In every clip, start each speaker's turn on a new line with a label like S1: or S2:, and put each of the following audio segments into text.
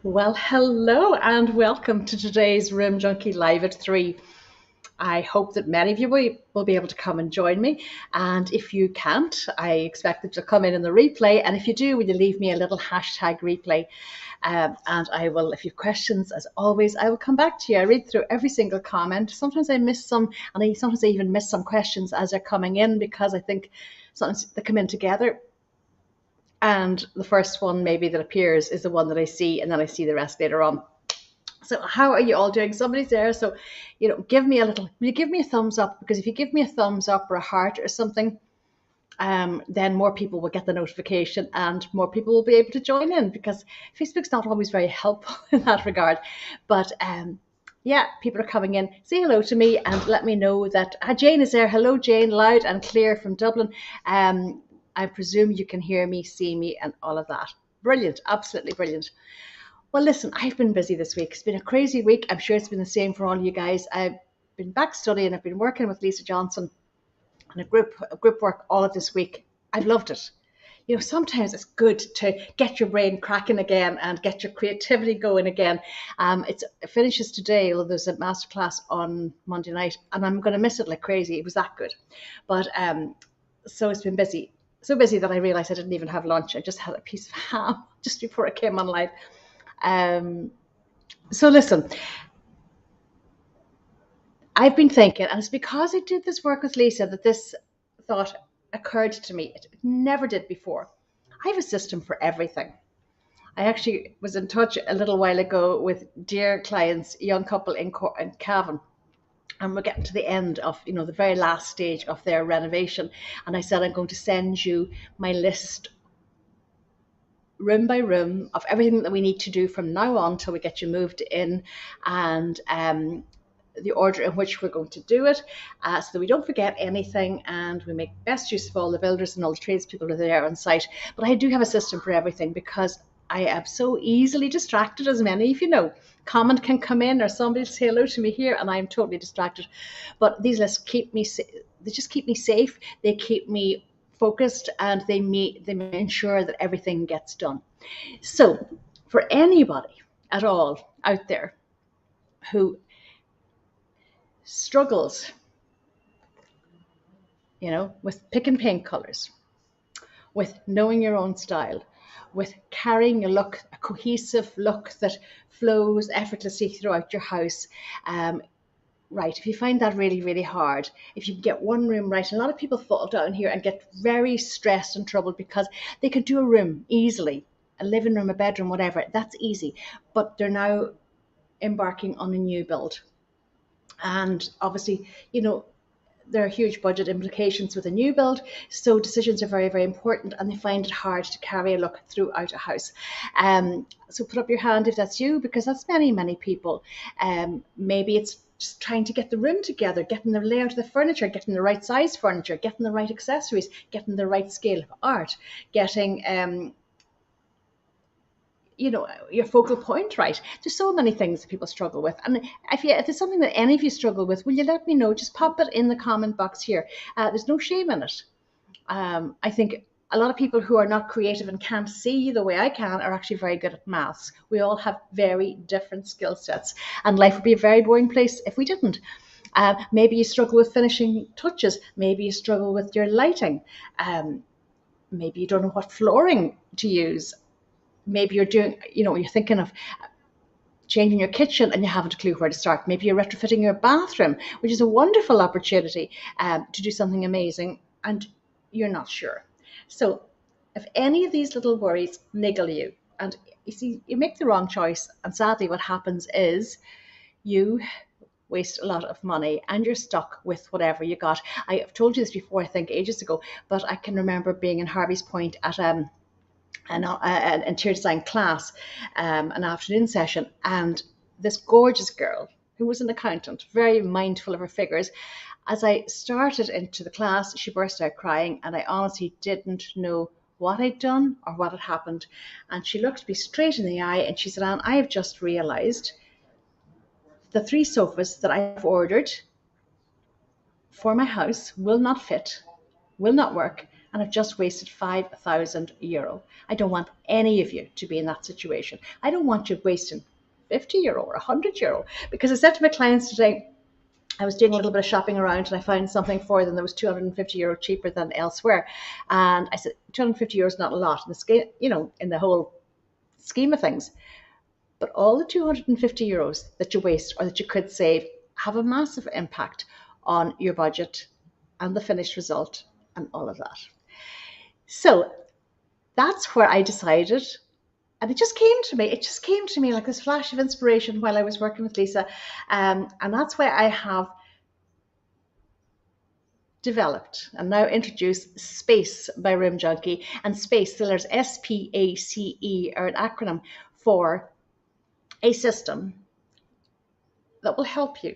S1: Well, hello and welcome to today's Room Junkie Live at 3. I hope that many of you will be able to come and join me. And if you can't, I expect that you'll come in the replay. And if you do, will you leave me a little hashtag replay? And I will, if you have questions, as always, I will come back to you. I read through every single comment. Sometimes I miss some, and sometimes I even miss some questions as they're coming in because I think sometimes they come in together. And the first one maybe that appears is the one that I see, and then I see the rest later on. So how are you all doing? Somebody's there. So, give me will you give me a thumbs up? Because if you give me a thumbs up or a heart or something, then more people will get the notification and more people will be able to join in because Facebook's not always very helpful in that regard. But yeah, people are coming in. Say hello to me and let me know that Jane is there. Hello, Jane, loud and clear from Dublin. I presume you can hear me, see me, and all of that. Brilliant, absolutely brilliant. Well, listen, I've been busy this week. It's been a crazy week. I'm sure it's been the same for all you guys. I've been back studying. I've been working with Lisa Johnson and a group work all of this week. I've loved it. Sometimes it's good to get your brain cracking again and get your creativity going again. It finishes today, although there's a masterclass on Monday night, and I'm going to miss it like crazy. It was that good. But so it's been busy. So busy that I realized I didn't even have lunch. I just had a piece of ham just before I came on live. So listen, I've been thinking, and it's because I did this work with Lisa that this thought occurred to me. It never did before. I have a system for everything. I actually was in touch a little while ago with dear clients, a young couple in Cavan, and we're getting to the end of the very last stage of their renovation. And I said I'm going to send you my list room by room of everything that we need to do from now on till we get you moved in, and the order in which we're going to do it, so that we don't forget anything and we make best use of all the builders and all the tradespeople that are there on site. But I do have a system for everything because I am so easily distracted, as many of you know. Comment can come in or somebody will say hello to me here and I'm totally distracted. But these lists they just keep me safe. They keep me focused and they ensure that everything gets done. So for anybody at all out there who struggles, with picking paint colors, with knowing your own style, with carrying a look, a cohesive look that flows effortlessly throughout your house. Right, if you find that really, really hard, if you get one room right, and a lot of people fall down here and get very stressed and troubled because they could do a room easily, a living room, a bedroom, whatever, that's easy. But they're now embarking on a new build. And obviously, there are huge budget implications with a new build, so decisions are very, very important, and they find it hard to carry a look throughout a house. So put up your hand if that's you, because that's many, many people. Maybe it's just trying to get the room together, getting the layout of the furniture, getting the right size furniture, getting the right accessories, getting the right scale of art, getting your focal point right. There's so many things that people struggle with, and if there's something that any of you struggle with, will you let me know? Just pop it in the comment box here. There's no shame in it. I think a lot of people who are not creative and can't see the way I can are actually very good at maths. We all have very different skill sets, and life would be a very boring place if we didn't. Maybe you struggle with finishing touches. Maybe you struggle with your lighting. Maybe you don't know what flooring to use. Maybe you're thinking of changing your kitchen and you haven't a clue where to start. Maybe you're retrofitting your bathroom, which is a wonderful opportunity to do something amazing, and you're not sure. So if any of these little worries niggle you, and you see, you make the wrong choice, and sadly what happens is you waste a lot of money and you're stuck with whatever you got. I've told you this before, I think ages ago, but I can remember being in Harvey's Point at an interior design class, an afternoon session, and this gorgeous girl who was an accountant, very mindful of her figures. As I started into the class, she burst out crying, and I honestly didn't know what I'd done or what had happened. And she looked me straight in the eye and she said, Anne, I have just realized the 3 sofas that I've ordered for my house will not fit, will not work, and I've just wasted €5,000. I don't want any of you to be in that situation. I don't want you wasting €50 or €100, because I said to my clients today, I was doing a little bit of shopping around and I found something for them that was €250 cheaper than elsewhere. And I said, €250 is not a lot in the scale, in the whole scheme of things. But all the €250 that you waste or that you could save have a massive impact on your budget and the finished result and all of that. So that's where I decided, and it just came to me. It just came to me like this flash of inspiration while I was working with Lisa. And that's why I have developed and now introduced S.P.A.C.E by Room Junkie. And S.P.A.C E, the letters S.P.A.C.E, are an acronym for a system that will help you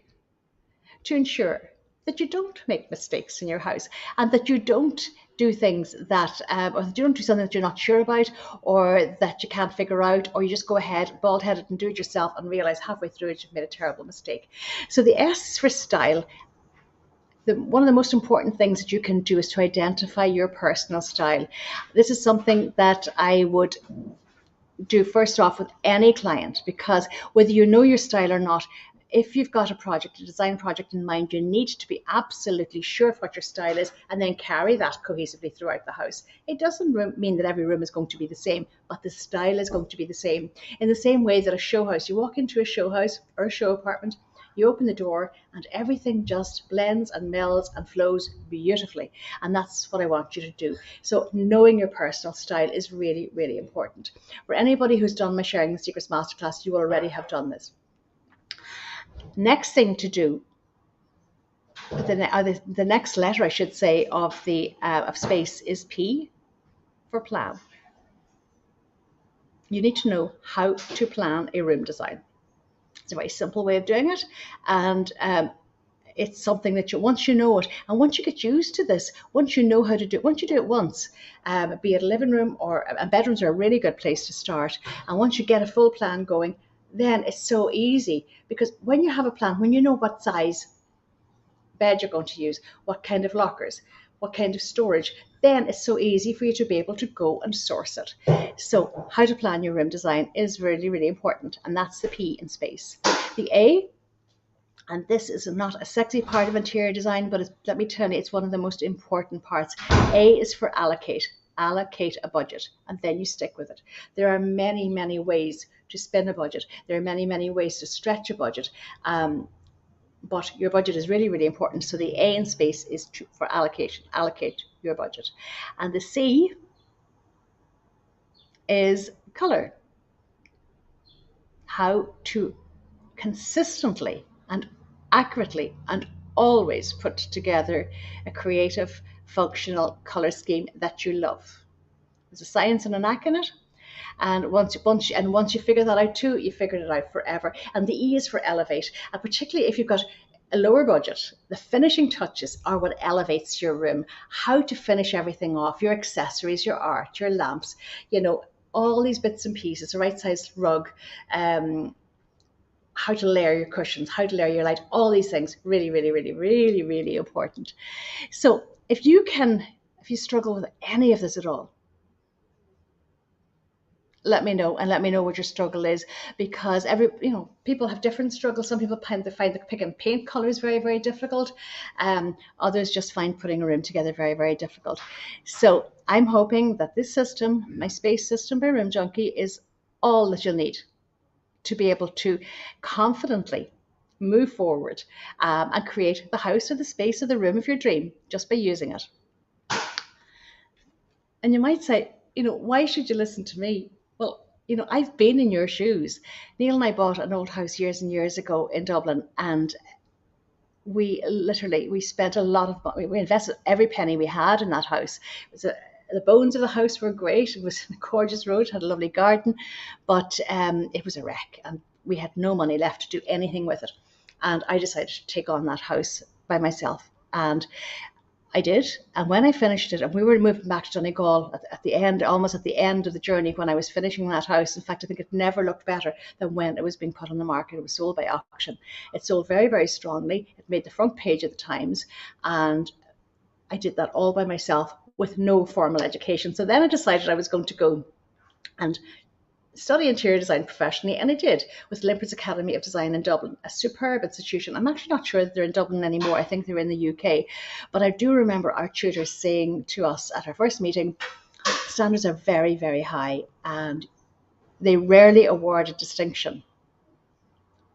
S1: to ensure that you don't make mistakes in your house, and that you don't do things that, or that you don't do something that you're not sure about, or that you can't figure out, or you just go ahead bald-headed and do it yourself and realize halfway through it you've made a terrible mistake. So the S is for style. One of the most important things that you can do is to identify your personal style. This is something that I would do first off with any client, because whether you know your style or not, if you've got a design project in mind, you need to be absolutely sure of what your style is and then carry that cohesively throughout the house. It doesn't mean that every room is going to be the same, but the style is going to be the same. In the same way that a show house, you walk into a show house or a show apartment, you open the door and everything just blends and melds and flows beautifully. And that's what I want you to do. So knowing your personal style is really, really important. For anybody who's done my Sharing the Secrets Masterclass, you already have done this. Next thing to do, the next letter, I should say, of S.P.A.C.E is P for plan. You need to know how to plan a room design. It's a very simple way of doing it, and it's something that once you know it, and once you get used to this, once you know how to do it, once you do it once, be it a living room or bedrooms are a really good place to start. And once you get a full plan going, then it's so easy, because when you have a plan, when you know what size bed you're going to use, what kind of lockers, what kind of storage, then it's so easy for you to be able to go and source it. So how to plan your room design is really, really important, and that's the P in S.P.A.C.E. The A, and this is not a sexy part of interior design, but let me tell you, it's one of the most important parts. A is for allocate. Allocate a budget, and then you stick with it. There are many, many ways to spend a budget. There are many, many ways to stretch a budget. But your budget is really, really important. So the A in S.P.A.C.E is for allocation. Allocate your budget. And the C is color. How to consistently and accurately and always put together a creative, functional color scheme that you love. There's a science and an knack in it. And once you figure that out too, you figured it out forever. And the E is for elevate. And particularly if you've got a lower budget, the finishing touches are what elevates your room. How to finish everything off, your accessories, your art, your lamps, all these bits and pieces, the right size rug, how to layer your cushions, how to layer your light, all these things, really, really, really, really, really important. So if you struggle with any of this at all, let me know, and let me know what your struggle is, because people have different struggles. Some people find that picking paint colors very, very difficult. Others just find putting a room together very, very difficult. So I'm hoping that this system, my S.P.A.C.E system by Room Junkie, is all that you'll need to be able to confidently move forward and create the house or the space or the room of your dream just by using it. And you might say, why should you listen to me? Well, I've been in your shoes. Neil and I bought an old house years and years ago in Dublin, and we spent a lot of money. We invested every penny we had in that house. The bones of the house were great. It was a gorgeous road, had a lovely garden, but it was a wreck, and we had no money left to do anything with it. And I decided to take on that house by myself, and I did. And when I finished it, and we were moving back to Donegal at the end, almost at the end of the journey, when I was finishing that house. In fact, I think it never looked better than when it was being put on the market. It was sold by auction. It sold very, very strongly. It made the front page of the Times, and I did that all by myself with no formal education. So then I decided I was going to go and study interior design professionally, and I did with Limper's Academy of Design in Dublin, a superb institution. I'm actually not sure that they're in Dublin anymore. I think they're in the UK. But I do remember our tutors saying to us at our first meeting, standards are very, very high, and they rarely award a distinction,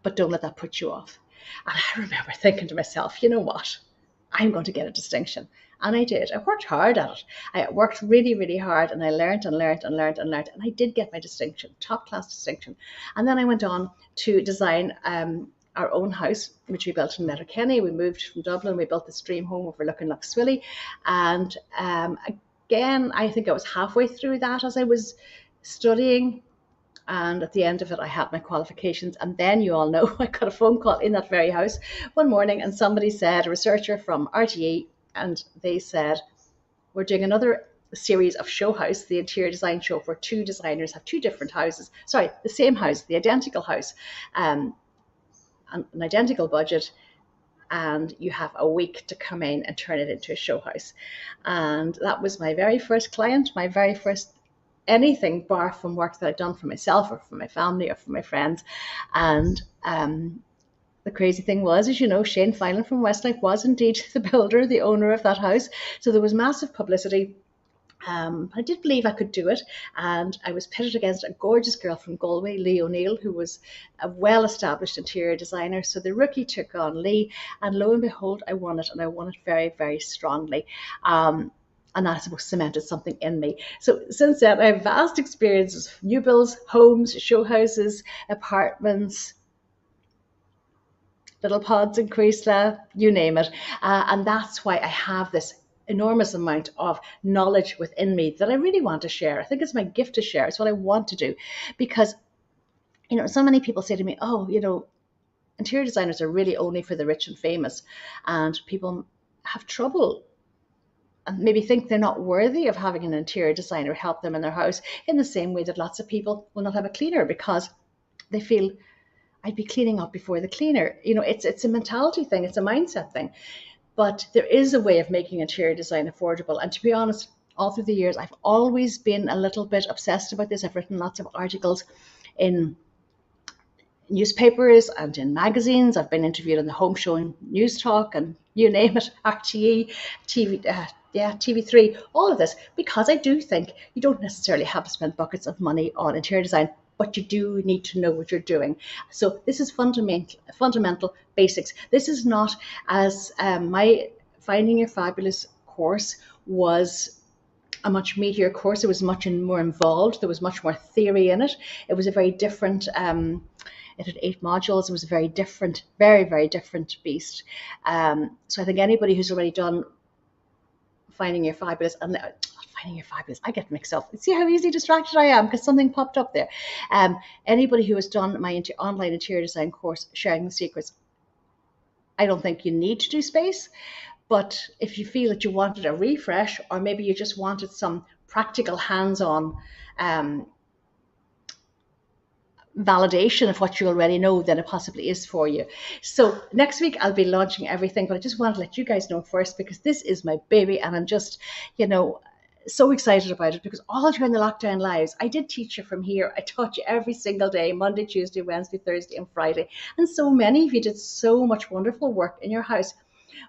S1: but don't let that put you off. And I remember thinking to myself, you know what? I'm going to get a distinction. And I did. I worked hard at it. I worked really, really hard, and I learned and learned and learned and learned. And I did get my distinction, top class distinction. And then I went on to design our own house, which we built in Letterkenny. We moved from Dublin. We built this dream home overlooking Lough Swilly. And again, I think I was halfway through that as I was studying. And at the end of it, I had my qualifications. And then you all know I got a phone call in that very house one morning, and somebody said, a researcher from RTE, and they said, we're doing another series of show house, the interior design show, where two designers have two different houses. Sorry, the same house, the identical house, an identical budget, and you have a week to come in and turn it into a show house. And that was my very first client, my very first anything bar from work that I'd done for myself or for my family or for my friends. And the crazy thing was, as you know, Shane Filan from Westlife was indeed the builder, the owner of that house. So there was massive publicity. I did believe I could do it, and I was pitted against a gorgeous girl from Galway, Lee O'Neill, who was a well-established interior designer. So the rookie took on Lee, and lo and behold, I won it, and I won it very, very strongly. And that, I suppose, cemented something in me. So since then, I have vast experiences of new builds, homes, show houses, apartments, little pods in Creasla, you name it. And that's why I have this enormous amount of knowledge within me that I really want to share. I think it's my gift to share. It's what I want to do. Because, you know, so many people say to me, oh, you know, interior designers are really only for the rich and famous. And people have trouble and maybe think they're not worthy of having an interior designer help them in their house, in the same way that lots of people will not have a cleaner because they feel, I'd be cleaning up before the cleaner. You know, it's a mentality thing, it's a mindset thing. But there is a way of making interior design affordable. And to be honest, all through the years, I've always been a little bit obsessed about this. I've written lots of articles in newspapers and in magazines. I've been interviewed on the Home Show and News Talk and you name it, RTE, TV3, all of this, because I do think you don't necessarily have to spend buckets of money on interior design, but you do need to know what you're doing. So this is fundamental basics. This is not as my Finding Your Fabulous course was a much meatier course. It was much more involved. There was much more theory in it. It was a very different, it had 8 modules. It was a very different, very, very different beast. So I think anybody who's already done Finding Your Fabulous, and Finding Your Fabulous, I get mixed up. See how easily distracted I am because something popped up there. Anybody who has done my online interior design course, Sharing the Secrets, I don't think you need to do S.P.A.C.E. But if you feel that you wanted a refresh, or maybe you just wanted some practical hands-on validation of what you already know, then it possibly is for you. So next week I'll be launching everything, but I just want to let you guys know first, because this is my baby, and I'm just, you know, so excited about it, because all during the lockdown lives, I did teach you from here. I taught you every single day, Monday, Tuesday, Wednesday, Thursday, and Friday. And so many of you did so much wonderful work in your house.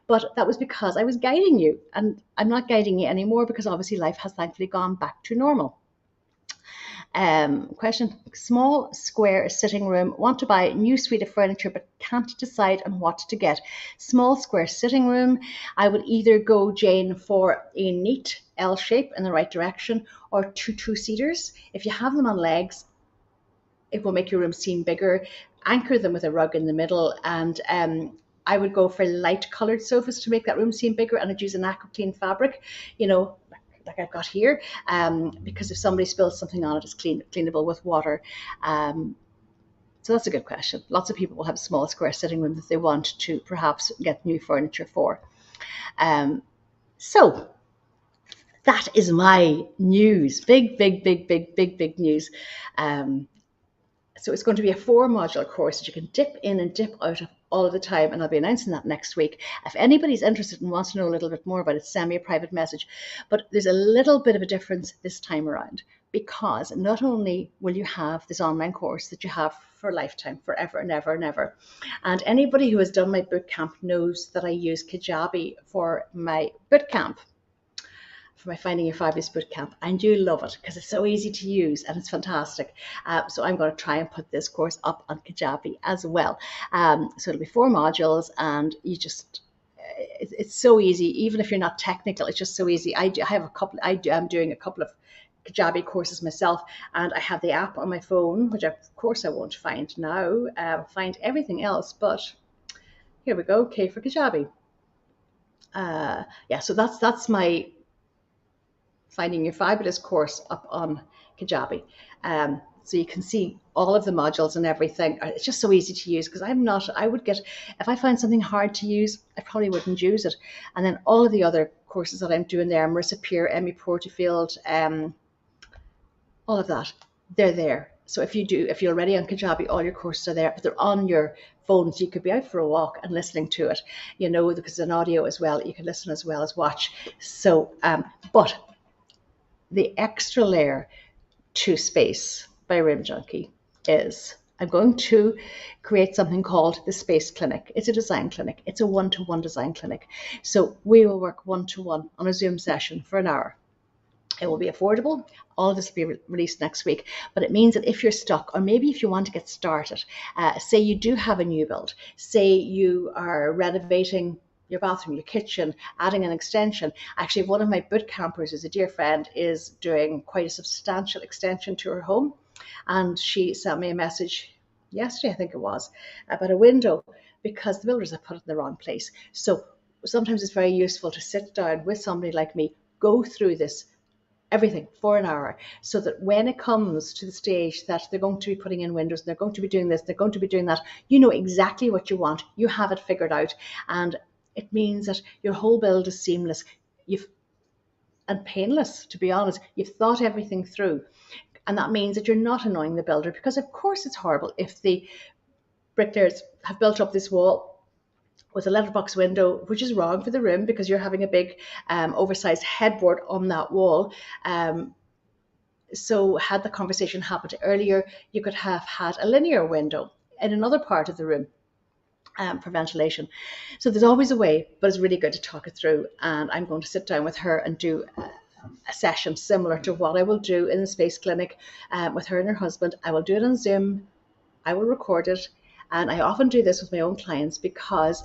S1: But that was because I was guiding you, and I'm not guiding you anymore because obviously life has thankfully gone back to normal. Question: small square sitting room, want to buy a new suite of furniture but can't decide on what to get. Small square sitting room, I would either go, Jane, for a neat L shape in the right direction, or two-seaters. If you have them on legs, it will make your room seem bigger. Anchor them with a rug in the middle, and I would go for light coloured sofas to make that room seem bigger, and I'd use an aqua clean fabric, you know, like I've got here, because if somebody spills something on it, it's cleanable with water. So that's a good question. Lots of people will have a small square sitting room that they want to perhaps get new furniture for. So that is my news. Big news. So it's going to be a 4-module course that you can dip in and dip out of all of the time, and I'll be announcing that next week. If anybody's interested and wants to know a little bit more about it, send me a private message. But there's a little bit of a difference this time around, because not only will you have this online course that you have for a lifetime, forever and ever and ever, and anybody who has done my boot camp knows that I use Kajabi for my boot camp, for my Finding Your Fabulous Bootcamp. I do love it because it's so easy to use and it's fantastic. So I'm going to try and put this course up on Kajabi as well. So it'll be 4 modules, and you just, it's so easy. Even if you're not technical, it's just so easy. I'm doing a couple of Kajabi courses myself, and I have the app on my phone, which of course I won't find now. Find everything else, but here we go. K for Kajabi. Yeah, so that's my Finding Your Fabulous course up on Kajabi. So you can see all of the modules and everything. It's just so easy to use, because if I find something hard to use, I probably wouldn't use it. And then all of the other courses that I'm doing there, Marissa Peer, Emmy Porterfield, all of that, they're there. So if you're already on Kajabi, all your courses are there, but they're on your phone, so you could be out for a walk and listening to it, because it's an audio as well. You can listen as well as watch. So, but the extra layer to S.P.A.C.E. by Room Junkie is I'm going to create something called the S.P.A.C.E. Clinic. It's a design clinic. It's a one-to-one design clinic. So we will work one-to-one on a Zoom session for an hour. It will be affordable. All of this will be released next week. But it means that if you're stuck, or maybe if you want to get started, say you do have a new build, say you are renovating your bathroom, your kitchen, adding an extension. Actually, one of my boot campers, is a dear friend, is doing quite a substantial extension to her home. And she sent me a message yesterday, I think it was, about a window, because the builders have put it in the wrong place. So sometimes it's very useful to sit down with somebody like me, go through this everything for an hour, so that when it comes to the stage that they're going to be putting in windows, they're going to be doing this, they're going to be doing that, you know exactly what you want, you have it figured out, and it means that your whole build is seamless and painless, to be honest. You've thought everything through, and that means that you're not annoying the builder, because of course it's horrible if the bricklayers have built up this wall with a letterbox window, which is wrong for the room, because you're having a big oversized headboard on that wall. So had the conversation happened earlier, you could have had a linear window in another part of the room for ventilation. So there's always a way, but it's really good to talk it through. And I'm going to sit down with her and do a session similar to what I will do in the S.P.A.C.E. Clinic with her and her husband. I will do it on Zoom. I will record it. And I often do this with my own clients, because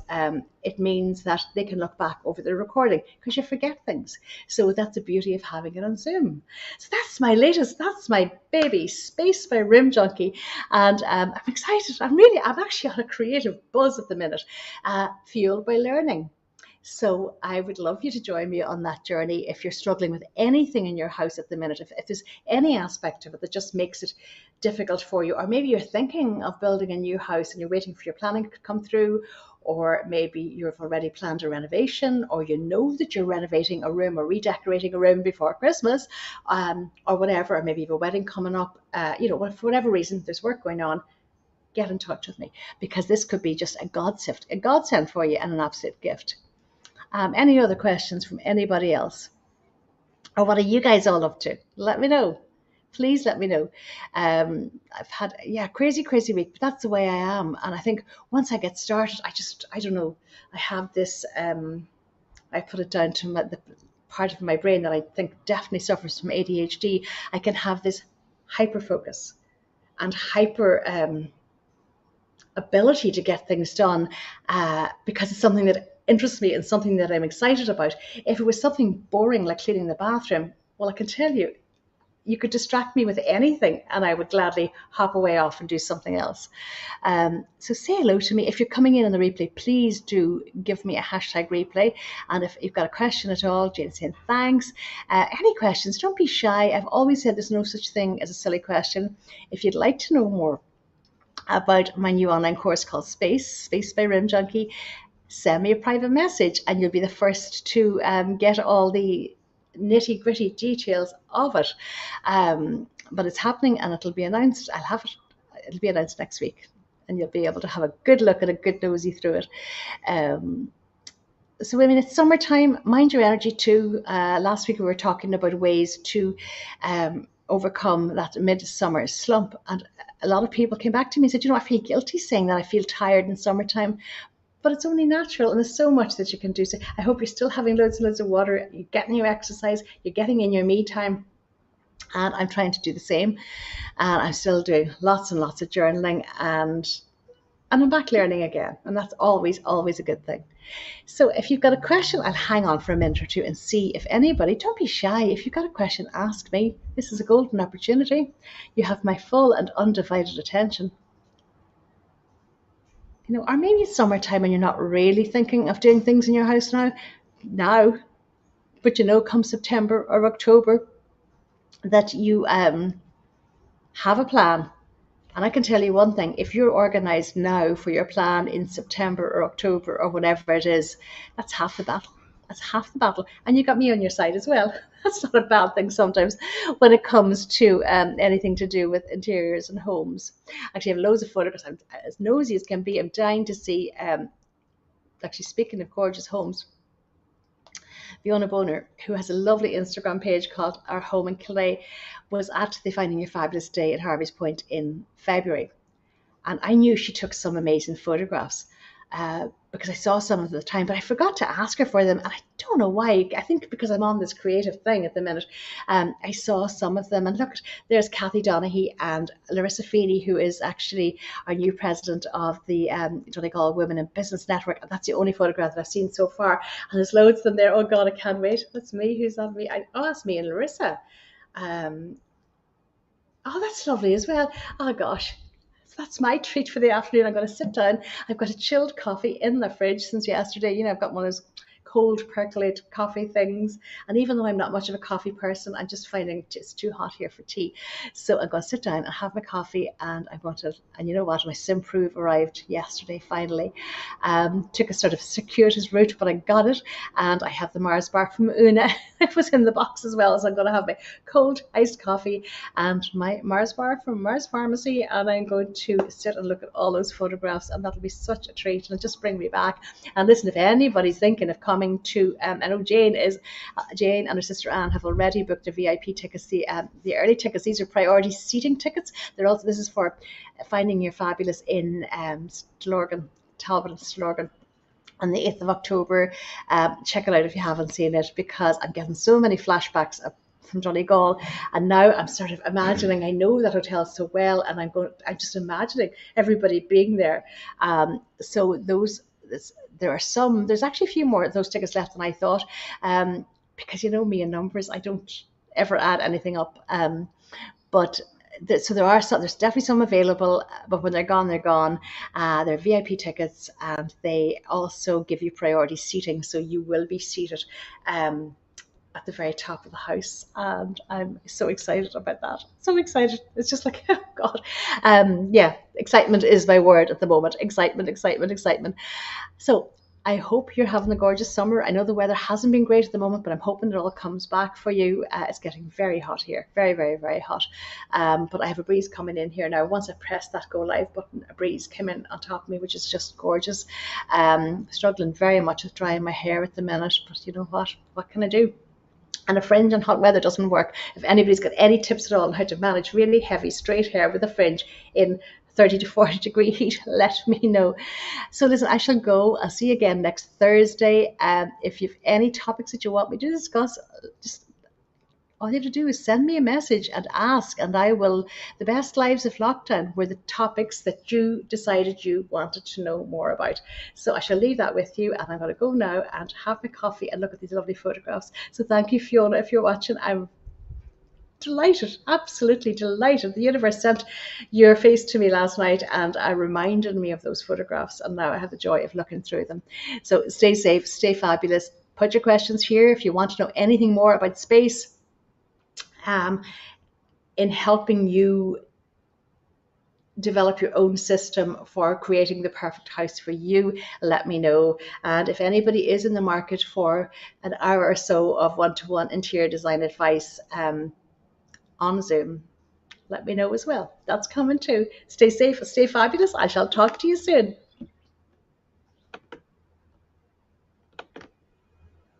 S1: it means that they can look back over the recording, because you forget things. So that's the beauty of having it on Zoom. So that's my baby, S.P.A.C.E. by Room Junkie. And I'm excited. I'm actually on a creative buzz at the minute, fueled by learning. So I would love you to join me on that journey. If you're struggling with anything in your house at the minute, if there's any aspect of it that just makes it difficult for you, or maybe you're thinking of building a new house and you're waiting for your planning to come through, or maybe you've already planned a renovation, or you know that you're renovating a room or redecorating a room before Christmas, or whatever, or maybe you have a wedding coming up, for whatever reason, there's work going on, get in touch with me, because this could be just a godsend for you, and an absolute gift. Any other questions from anybody else? Or what are you guys all up to? Let me know. Please let me know. I've had, crazy week, but that's the way I am. And I think once I get started, I don't know, I have this, I put it down to the part of my brain that I think definitely suffers from ADHD. I can have this hyper focus and hyper ability to get things done, because it's something that interests me and something that I'm excited about. If it was something boring like cleaning the bathroom, well, I can tell you, you could distract me with anything and I would gladly hop away off and do something else. So say hello to me. If you're coming in on the replay, please do give me a hashtag replay. And if you've got a question at all, Jane's saying thanks. Any questions, don't be shy. I've always said there's no such thing as a silly question. If you'd like to know more about my new online course called S.P.A.C.E by Room Junkie, send me a private message and you'll be the first to get all the nitty gritty details of it. But it's happening and it'll be announced. It'll be announced next week. and you'll be able to have a good look and a good nosy through it. So I mean, it's summertime. Mind your energy too. Last week we were talking about ways to overcome that midsummer slump, and a lot of people came back to me and said, I feel guilty saying that I feel tired in summertime, but it's only natural, and there's so much that you can do. So I hope you're still having loads and loads of water, you're getting your exercise, you're getting in your me time, and I'm trying to do the same. And I'm still doing lots and lots of journaling, and I'm back learning again, and that's always a good thing. So if you've got a question, I'll hang on for a minute or two and see if anybody, don't be shy. If you've got a question, ask me. This is a golden opportunity. You have my full and undivided attention. Or maybe it's summertime and you're not really thinking of doing things in your house now, but come September or October, that you have a plan. And I can tell you one thing, if you're organized now for your plan in September or October or whatever it is, that's half the battle. That's half the battle. And you got me on your side as well. That's not a bad thing sometimes when it comes to anything to do with interiors and homes. Actually, I have loads of photographs. I'm as nosy as can be. I'm dying to see, actually, speaking of gorgeous homes, Fiona Boner, who has a lovely Instagram page called Our Home in Kildare, was at the Finding Your Fabulous Day at Harvey's Point in February. And I knew she took some amazing photographs because I saw some of them at the time, but I forgot to ask her for them. And I don't know why. I think because I'm on this creative thing at the minute. I saw some of them. And look, there's Kathy Donaghy and Larissa Feeney, who is actually our new president of the Donegal Women in Business Network. And that's the only photograph that I've seen so far. And there's loads of them there. Oh, God, I can't wait. That's me. Who's that me? That's me and Larissa. That's lovely as well. Oh, gosh. That's my treat for the afternoon. I'm going to sit down. I've got a chilled coffee in the fridge since yesterday. I've got one of those cold percolate coffee things. And even though I'm not much of a coffee person, I'm just finding it's too hot here for tea. So I'm going to sit down and have my coffee, and I'm going to, and you know what? My Simprove arrived yesterday, finally. Took a sort of circuitous route, but I got it. And I have the Mars bar from Una. It was in the box as well. So I'm going to have my cold iced coffee and my Mars bar from Mars Pharmacy. And I'm going to sit and look at all those photographs, and that'll be such a treat. And it'll just bring me back. And listen, if anybody's thinking of coming to, I know Jane and her sister Anne have already booked the VIP tickets, the early tickets. These are priority seating tickets. This is for Finding Your Fabulous in Stillorgan, Talbot and Stillorgan, on the 8th of October. Check it out if you haven't seen it, because I'm getting so many flashbacks from Donegal, and now I'm sort of imagining, I know that hotel so well, and I'm just imagining everybody being there. So there's actually a few more of those tickets left than I thought, because me and numbers, I don't ever add anything up. But so there's definitely some available, but when they're gone, they're gone. They're VIP tickets, and they also give you priority seating, so you will be seated at the very top of the house, and I'm so excited about that. So excited. It's just like, oh God. Excitement is my word at the moment. Excitement. So I hope you're having a gorgeous summer. I know the weather hasn't been great at the moment, but I'm hoping it all comes back for you. It's getting very hot here. Very, very, very hot. But I have a breeze coming in here now. Once I pressed that go live button, a breeze came in on top of me, which is just gorgeous. Struggling very much with drying my hair at the minute, but you know what? What can I do? And a fringe in hot weather doesn't work. If anybody's got any tips at all on how to manage really heavy straight hair with a fringe in 30 to 40 degree heat, let me know. So listen, I shall go. I'll see you again next Thursday. If you've any topics that you want me to discuss, just all you have to do is send me a message and ask, and I will. The best lives of lockdown were the topics that you decided you wanted to know more about. So I shall leave that with you, and I'm going to go now and have my coffee and look at these lovely photographs. So thank you, Fiona, if you're watching. I'm delighted, absolutely delighted. The universe sent your face to me last night, and it reminded me of those photographs, and now I have the joy of looking through them. So stay safe, stay fabulous. Put your questions here if you want to know anything more about S.P.A.C.E. In helping you develop your own system for creating the perfect house for you, let me know. And if anybody is in the market for an hour or so of one-to-one interior design advice on Zoom, let me know as well. That's coming too. Stay safe, stay fabulous. I shall talk to you soon.